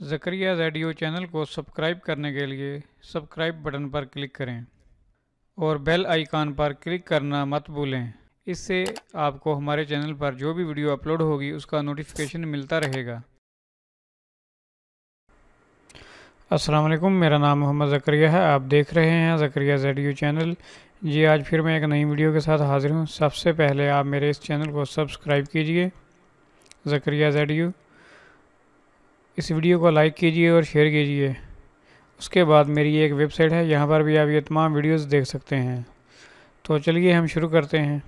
Zakaria radio channel को subscribe करने के लिए सब्सक्राइब बटन पर क्लिक करें और बेल आइकन पर क्लिक करना मत भूलें। इससे आपको हमारे चैनल पर जो भी वीडियो अपलोड होगी उसका नोटिफिकेशन मिलता रहेगा। अस्सलाम वालेकुम, मेरा नाम मोहम्मद ज़करिया है। आप देख रहे हैं ज़करिया रेडियो चैनल। जी, आज फिर मैं एक नई वीडियो के साथ हाज़िर हूँ। सबसे पहले आप मेरे इस चैनल को सब्सक्राइब कीजिए ज़करिया रेडियो। इस वीडियो को लाइक कीजिए और शेयर कीजिए। उसके बाद मेरी एक वेबसाइट है, यहाँ पर भी आप ये तमाम वीडियोस देख सकते हैं। तो चलिए हम शुरू करते हैं।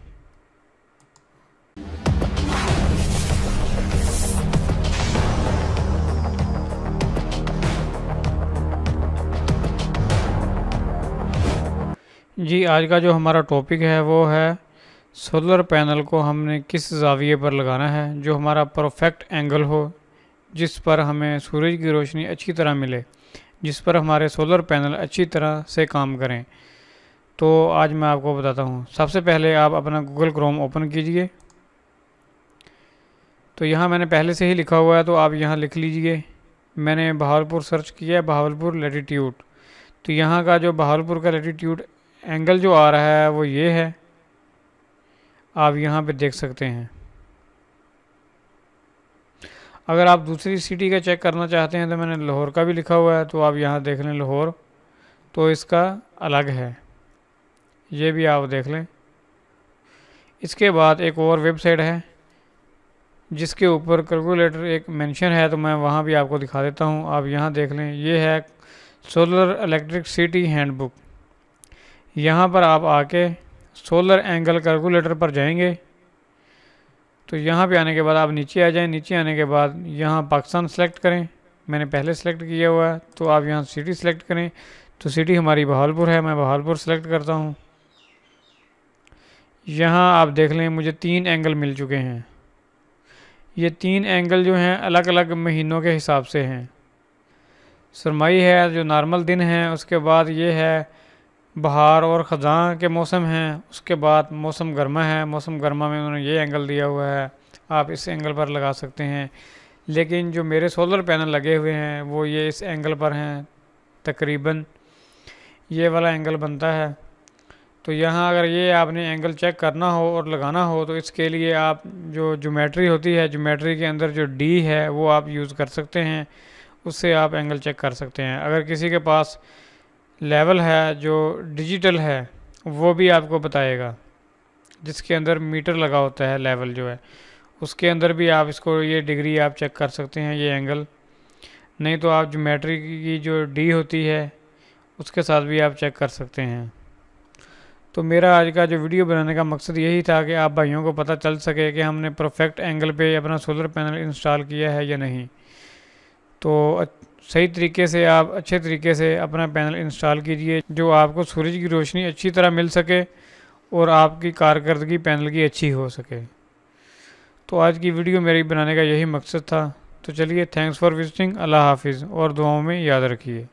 जी, आज का जो हमारा टॉपिक है वो है सोलर पैनल को हमने किस ज़ाविये पर लगाना है जो हमारा परफेक्ट एंगल हो, जिस पर हमें सूरज की रोशनी अच्छी तरह मिले, जिस पर हमारे सोलर पैनल अच्छी तरह से काम करें। तो आज मैं आपको बताता हूँ। सबसे पहले आप अपना गूगल क्रोम ओपन कीजिए। तो यहाँ मैंने पहले से ही लिखा हुआ है, तो आप यहाँ लिख लीजिए। मैंने बहावलपुर सर्च किया है, बहावलपुर लैटिट्यूड। तो यहाँ का जो बहावलपुर का लैटिट्यूड एंगल जो आ रहा है वो ये है, आप यहाँ पे देख सकते हैं। अगर आप दूसरी सिटी का चेक करना चाहते हैं तो मैंने लाहौर का भी लिखा हुआ है, तो आप यहाँ देख लें लाहौर, तो इसका अलग है, ये भी आप देख लें। इसके बाद एक और वेबसाइट है जिसके ऊपर कैलकुलेटर एक मेंशन है, तो मैं वहाँ भी आपको दिखा देता हूँ। आप यहाँ देख लें, ये है सोलर इलेक्ट्रिसिटी हैंडबुक। यहाँ पर आप आके सोलर एंगल कैलकुलेटर पर जाएंगे। तो यहाँ पे आने के बाद आप नीचे आ जाएं। नीचे आने के बाद यहाँ पाकिस्तान सेलेक्ट करें, मैंने पहले सेलेक्ट किया हुआ है। तो आप यहाँ सिटी सेलेक्ट करें, तो सिटी हमारी बहावलपुर है, मैं बहावलपुर सेलेक्ट करता हूँ। यहाँ आप देख लें, मुझे 3 एंगल मिल चुके हैं। ये 3 एंगल जो हैं अलग अलग महीनों के हिसाब से हैं। सरमाई है जो नॉर्मल दिन है, उसके बाद ये है बहार और ख़ज़ां के मौसम हैं, उसके बाद मौसम गर्मा है। मौसम गर्मा में उन्होंने ये एंगल दिया हुआ है, आप इस एंगल पर लगा सकते हैं। लेकिन जो मेरे सोलर पैनल लगे हुए हैं वो ये इस एंगल पर हैं, तकरीबन ये वाला एंगल बनता है। तो यहाँ अगर ये आपने एंगल चेक करना हो और लगाना हो तो इसके लिए आप जो ज्योमेट्री होती है, ज्योमेट्री के अंदर जो डी है वो आप यूज़ कर सकते हैं, उससे आप एंगल चेक कर सकते हैं। अगर किसी के पास लेवल है जो डिजिटल है वो भी आपको बताएगा, जिसके अंदर मीटर लगा होता है, लेवल जो है उसके अंदर भी आप इसको ये डिग्री आप चेक कर सकते हैं, ये एंगल। नहीं तो आप ज्योमेट्री की जो डी होती है उसके साथ भी आप चेक कर सकते हैं। तो मेरा आज का जो वीडियो बनाने का मकसद यही था कि आप भाइयों को पता चल सके कि हमने परफेक्ट एंगल पे अपना सोलर पैनल इंस्टॉल किया है या नहीं। तो सही तरीके से आप अच्छे तरीके से अपना पैनल इंस्टॉल कीजिए जो आपको सूरज की रोशनी अच्छी तरह मिल सके और आपकी कारकर्दगी पैनल की अच्छी हो सके। तो आज की वीडियो मेरी बनाने का यही मकसद था। तो चलिए, थैंक्स फॉर विजिटिंग। अल्लाह हाफिज़ और दुआओं में याद रखिए।